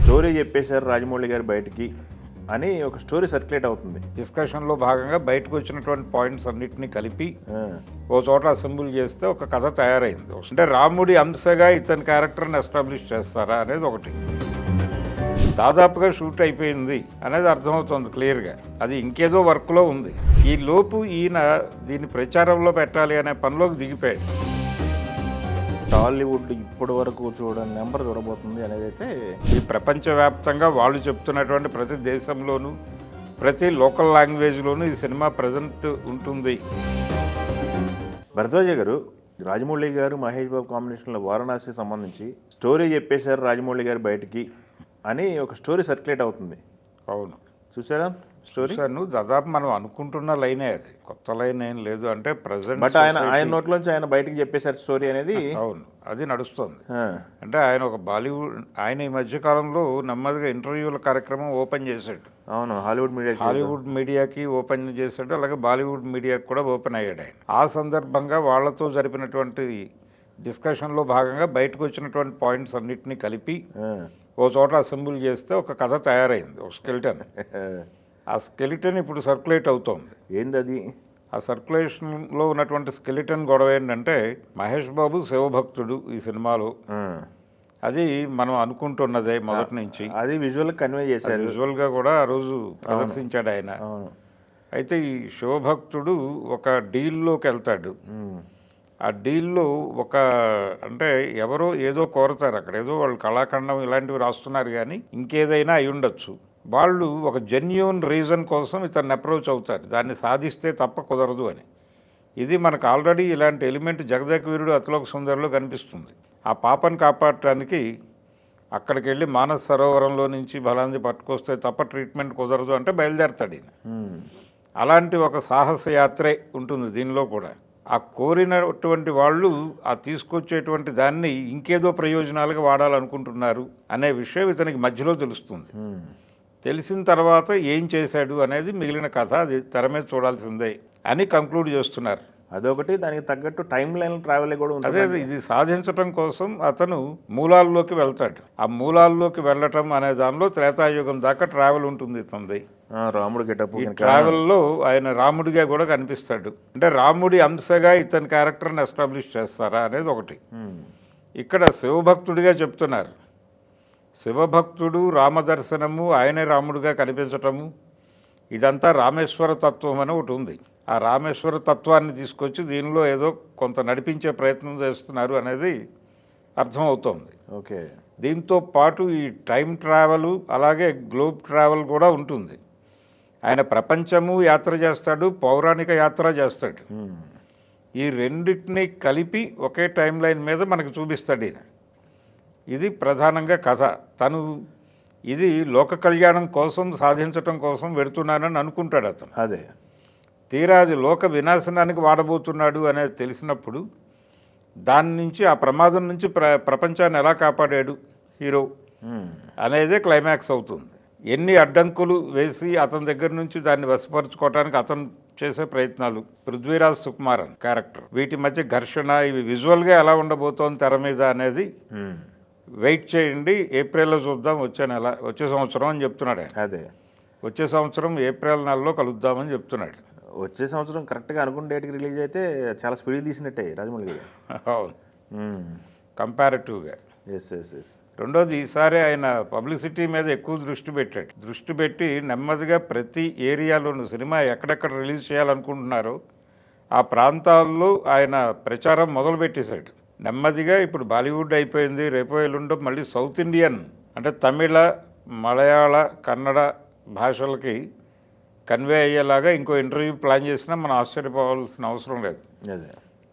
Story చెప్పేశారు రాజమౌళి గారు బయటికి అని ఒక స్టోరీ సర్క్యులేట్ అవుతుంది. డిస్కషన్లో భాగంగా బయటకు వచ్చినటువంటి పాయింట్స్ అన్నిటినీ కలిపి ఓ చోట అసెంబ్లీ చేస్తే ఒక కథ తయారైంది. అంటే రాముడి అంశగా ఇతని క్యారెక్టర్ని ఎస్టాబ్లిష్ చేస్తారా అనేది ఒకటి. దాదాపుగా షూట్ అయిపోయింది అనేది అర్థమవుతుంది క్లియర్గా. అది ఇంకేదో వర్క్లో ఉంది. ఈ లోపు ఈయన దీన్ని ప్రచారంలో పెట్టాలి అనే పనిలోకి దిగిపోయాడు. టాలీవుడ్ ఇప్పటి వరకు చూడని నెంబర్ చూడబోతుంది అనేది అయితే ఈ ప్రపంచవ్యాప్తంగా వాళ్ళు చెప్తున్నటువంటి ప్రతి దేశంలోనూ ప్రతి లోకల్ లాంగ్వేజ్లోనూ ఈ సినిమా ప్రజెంట్ ఉంటుంది. భరద్వాజ గారు, రాజమౌళి గారు మహేష్ బాబు కాంబినేషన్లో వారణాసి సంబంధించి స్టోరీ చెప్పేశారు రాజమౌళి గారు బయటికి అని ఒక స్టోరీ సర్క్యులేట్ అవుతుంది. అవును, చూసారా స్టోరీ? దాదాపు మనం అనుకుంటున్న లైనే, అది కొత్త లైన్ ఏం లేదు. అంటే ప్రజెంట్ బట్ ఆయన నోట్లోంచి ఆయన బయటికి చెప్పేశారు స్టోరీ అనేది. అవును, అది నడుస్తుంది. అంటే ఆయన ఒక బాలీవుడ్, ఆయన ఈ మధ్య కాలంలో నెమ్మదిగా ఇంటర్వ్యూల కార్యక్రమం ఓపెన్ చేశాడు. అవును, హాలీవుడ్ మీడియాకి ఓపెన్ చేశాడు, అలాగే బాలీవుడ్ మీడియాకి కూడా ఓపెన్ అయ్యాడు ఆయన. ఆ సందర్భంగా వాళ్ళతో జరిపినటువంటి డిస్కషన్లో భాగంగా బయటకు వచ్చినటువంటి పాయింట్స్ అన్నిటినీ కలిపి ఓ చోట అసెంబ్లీ చేస్తే ఒక కథ తయారైంది, ఒక స్కెలిటన్. ఆ స్కెలిటన్ ఇప్పుడు సర్క్యులేట్ అవుతోంది. ఏంది అది? ఆ సర్క్యులేషన్లో ఉన్నటువంటి స్కెలిటన్ గొడవ ఏంటంటే, మహేష్ బాబు శివభక్తుడు ఈ సినిమాలో, అది మనం అనుకుంటున్నదే మొదటి నుంచి. అది విజువల్ కన్వే చేశారు, విజువల్గా కూడా ఆ రోజు ప్రదర్శించాడు ఆయన. అయితే ఈ శివభక్తుడు ఒక డీల్లోకి వెళ్తాడు. ఆ డీల్లో ఒక, అంటే ఎవరో ఏదో కోరతారు అక్కడ, ఏదో వాళ్ళు కళాఖండం ఇలాంటివి రాస్తున్నారు, కానీ ఇంకేదైనా అయి ఉండొచ్చు. వాళ్ళు ఒక జెన్యూన్ రీజన్ కోసం ఇతన్ని అప్రోచ్ అవుతారు, దాన్ని సాధిస్తే తప్ప కుదరదు అని. ఇది మనకు ఆల్రెడీ ఇలాంటి ఎలిమెంట్ జగదేక వీరుడు అతిలోక సుందరిలో కనిపిస్తుంది. ఆ పాపను కాపాడటానికి అక్కడికి వెళ్ళి మానస సరోవరంలో నుంచి బలాన్ని పట్టుకొస్తే తప్ప ట్రీట్మెంట్ కుదరదు అంటే బయలుదేరతాడు ఈయన. అలాంటి ఒక సాహస యాత్రే ఉంటుంది దీనిలో కూడా. ఆ కోరినటువంటి వాళ్ళు ఆ తీసుకొచ్చేటువంటి దాన్ని ఇంకేదో ప్రయోజనాలుగా వాడాలనుకుంటున్నారు అనే విషయం ఇతనికి మధ్యలో తెలుస్తుంది. తెలిసిన తర్వాత ఏం చేశాడు అనేది మిగిలిన కథ, అది తెర మీద చూడాల్సిందే అని కంక్లూడ్ చేస్తున్నారు. అదొకటి, దానికి తగ్గట్టు టైం లైన్ ట్రావెల్ కూడా ఉంది. అదే, ఇది సాధించడం కోసం అతను మూలాల్లోకి వెళ్తాడు. ఆ మూలాల్లోకి వెళ్ళటం అనే దానిలో త్రేతాయుగం దాకా ట్రావెల్ ఉంటుంది ఇతంది. రాముడు గెటప్, ఈ ట్రావెల్లో ఆయన రాముడిగా కూడా కనిపిస్తాడు. అంటే రాముడి అంశగా ఇతని క్యారెక్టర్ని ఎస్టాబ్లిష్ చేస్తారా అనేది ఒకటి. ఇక్కడ శివభక్తుడిగా చెప్తున్నారు. శివభక్తుడు, రామదర్శనము, ఆయనే రాముడిగా కనిపించటము, ఇదంతా రామేశ్వర తత్వం అని ఒకటి ఉంది. ఆ రామేశ్వర తత్వాన్ని తీసుకొచ్చి దీనిలో ఏదో కొంత నడిపించే ప్రయత్నం చేస్తున్నారు అనేది అర్థమవుతోంది. ఓకే, దీంతో పాటు ఈ టైం ట్రావెల్, అలాగే గ్లోబ్ ట్రావెల్ కూడా ఉంటుంది. ఆయన ప్రపంచము యాత్ర చేస్తాడు, పౌరాణిక యాత్ర చేస్తాడు. ఈ రెండింటినీ కలిపి ఒకే టైం లైన్ మీద మనకు చూపిస్తాడు ఈయన. ఇది ప్రధానంగా కథ. తను ఇది లోక కళ్యాణం కోసం, సాధించటం కోసం వెడుతున్నానని అనుకుంటాడు అతను. అదే తీరా అది లోక వినాశనానికి వాడబోతున్నాడు అనేది తెలిసినప్పుడు దాని నుంచి, ఆ ప్రమాదం నుంచి ప్రపంచాన్ని ఎలా కాపాడాడు హీరో అనేదే క్లైమాక్స్ అవుతుంది. ఎన్ని అడ్డంకులు వేసి అతని దగ్గర నుంచి దాన్ని వశపరుచుకోవడానికి అతను చేసే ప్రయత్నాలు, పృథ్వీరాజ్ సుకుమారన్ క్యారెక్టర్, వీటి మధ్య ఘర్షణ, ఇవి విజువల్గా ఎలా ఉండబోతోంది తెర మీద అనేది వెయిట్ చేయండి, ఏప్రిల్లో చూద్దాం, వచ్చే సంవత్సరం అని చెప్తున్నాడు ఆయన. అదే, వచ్చే సంవత్సరం ఏప్రిల్ నెలలో కలుద్దామని చెప్తున్నాడు. వచ్చే సంవత్సరం కరెక్ట్గా అనుకున్న డేట్కి రిలీజ్ అయితే చాలా స్పీడ్ తీసినట్టే రాజమౌళి గారు. అవును, కంపారిటివ్గా. Yes yes yes. రెండోది, ఈసారి ఆయన పబ్లిసిటీ మీద ఎక్కువ దృష్టి పెట్టి నెమ్మదిగా ప్రతి ఏరియాలోనూ సినిమా ఎక్కడెక్కడ రిలీజ్ చేయాలనుకుంటున్నారో ఆ ప్రాంతాల్లో ఆయన ప్రచారం మొదలుపెట్టేశాడు నెమ్మదిగా. ఇప్పుడు బాలీవుడ్ అయిపోయింది, రేపో ఎల్లుండో మళ్ళీ సౌత్ ఇండియన్, అంటే తమిళ, మలయాళ, కన్నడ భాషలకి కన్వే అయ్యేలాగా ఇంకో ఇంటర్వ్యూ ప్లాన్ చేసినా మనం ఆశ్చర్యపోవాల్సిన అవసరం లేదు.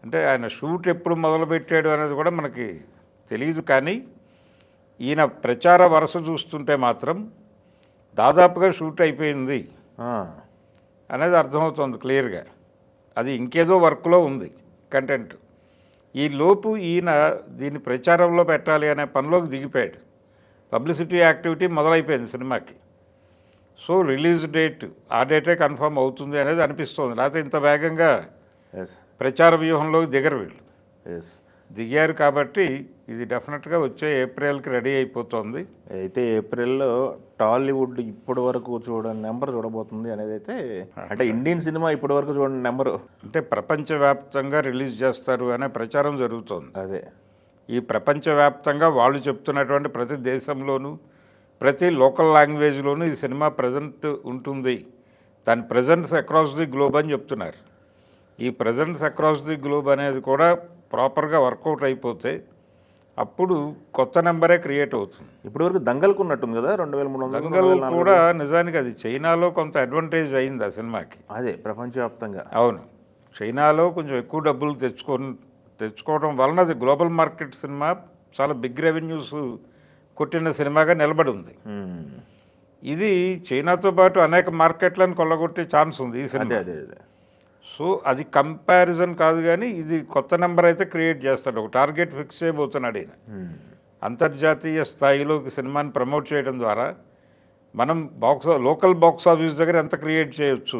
అంటే ఆయన షూట్ ఎప్పుడు మొదలుపెట్టాడు అనేది కూడా మనకి తెలియదు, కానీ ఈయన ప్రచార వరుస చూస్తుంటే మాత్రం దాదాపుగా షూట్ అయిపోయింది అనేది అర్థమవుతుంది క్లియర్గా. అది ఇంకేదో వర్క్లో ఉంది కంటెంట్. ఈ లోపు ఈయన దీన్ని ప్రచారంలో పెట్టాలి అనే పనిలోకి దిగిపోయాడు. పబ్లిసిటీ యాక్టివిటీ మొదలైపోయింది సినిమాకి. సో రిలీజ్ డేట్, ఆ డేటే కన్ఫర్మ్ అవుతుంది అనేది అనిపిస్తుంది. లేకపోతే ఇంత వేగంగా ప్రచార వ్యూహంలోకి దిగరు వీళ్ళు. దిగారు కాబట్టి ఇది డెఫినెట్గా వచ్చే ఏప్రిల్కి రెడీ అయిపోతుంది. అయితే ఏప్రిల్లో టాలీవుడ్ ఇప్పటి వరకు చూడని నెంబర్ చూడబోతుంది అనేది అయితే, అంటే ఇండియన్ సినిమా ఇప్పటి వరకు చూడని నెంబరు. అంటే ప్రపంచవ్యాప్తంగా రిలీజ్ చేస్తారు అనే ప్రచారం జరుగుతోంది. అదే ఈ ప్రపంచవ్యాప్తంగా వాళ్ళు చెప్తున్నటువంటి ప్రతి దేశంలోనూ ప్రతి లోకల్ లాంగ్వేజ్లోనూ ఈ సినిమా ప్రజెంట్ ఉంటుంది, దాని ప్రజెన్స్ అక్రాస్ ది గ్లోబ్ అని చెప్తున్నారు. ఈ ప్రజెన్స్ అక్రాస్ ది గ్లోబ్ అనేది కూడా ప్రాపర్గా వర్కౌట్ అయిపోతే అప్పుడు కొత్త నెంబరే క్రియేట్ అవుతుంది. ఇప్పటి వరకు దంగల్కు ఉన్నట్టుంది కదా 2300 దంగల్ కూడా నిజానికి అది చైనాలో కొంత అడ్వాంటేజ్ అయింది ఆ సినిమాకి. అదే ప్రపంచవ్యాప్తంగా. అవును, చైనాలో కొంచెం ఎక్కువ డబ్బులు తెచ్చుకోవడం వలన అది గ్లోబల్ మార్కెట్ సినిమా చాలా బిగ్ రెవెన్యూస్ కొట్టిన సినిమాగా నిలబడి ఉంది. ఇది చైనాతో పాటు అనేక మార్కెట్లను కొల్లగొట్టే ఛాన్స్ ఉంది ఈ సినిమా. అదే అదే. సో అది కంపారిజన్ కాదు, కానీ ఇది కొత్త నెంబర్ అయితే క్రియేట్ చేస్తాడు. ఒక టార్గెట్ ఫిక్స్ చేయబోతున్నాడు ఈయన. అంతర్జాతీయ స్థాయిలోకి సినిమాని ప్రమోట్ చేయడం ద్వారా మనం లోకల్ బాక్స్ ఆఫీస్ దగ్గర ఎంత క్రియేట్ చేయొచ్చు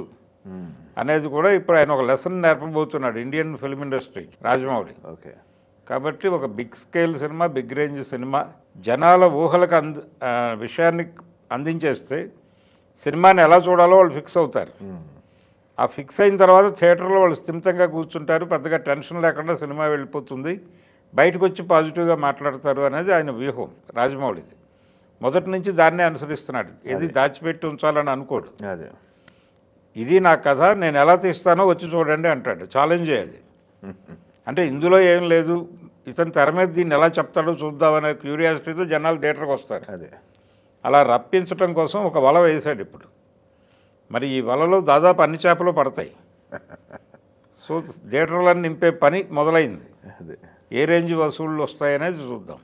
అనేది కూడా ఇప్పుడు ఆయన ఒక లెసన్ నేర్పబోతున్నాడు ఇండియన్ ఫిల్మ్ ఇండస్ట్రీకి, రాజమౌళి. ఓకే. కాబట్టి ఒక బిగ్ స్కేల్ సినిమా, బిగ్ రేంజ్ సినిమా జనాల ఊహలకు విషయాన్ని అందించేస్తే సినిమాని ఎలా చూడాలో వాళ్ళు ఫిక్స్ అవుతారు. ఆ ఫిక్స్ అయిన తర్వాత థియేటర్లో వాళ్ళు స్థిమితంగా కూర్చుంటారు, పెద్దగా టెన్షన్ లేకుండా సినిమా వెళ్ళిపోతుంది, బయటకు వచ్చి పాజిటివ్గా మాట్లాడతారు అనేది ఆయన వ్యూహం రాజమౌళిది. మొదటి నుంచి దాన్నే అనుసరిస్తున్నాడు, ఏది దాచిపెట్టి ఉంచాలని అనుకోడు. అదే ఇది నా కథ, నేను ఎలా తీస్తానో వచ్చి చూడండి అంటాడు. ఛాలెంజ్ అది. అంటే ఇందులో ఏం లేదు, ఇతను తెర మీద దీన్ని ఎలా చెప్తాడో చూద్దామనే క్యూరియాసిటీతో జనాలు థియేటర్కి వస్తారు. అదే అలా రప్పించడం కోసం ఒక వల వేశాడు ఇప్పుడు. మరి ఈ వలలో దాదాపు అన్ని చేపలు పడతాయి. సో థియేటర్లను నింపే పని మొదలైంది. అదే. ఏ రేంజ్ వసూళ్ళు వస్తాయనేది చూద్దాం.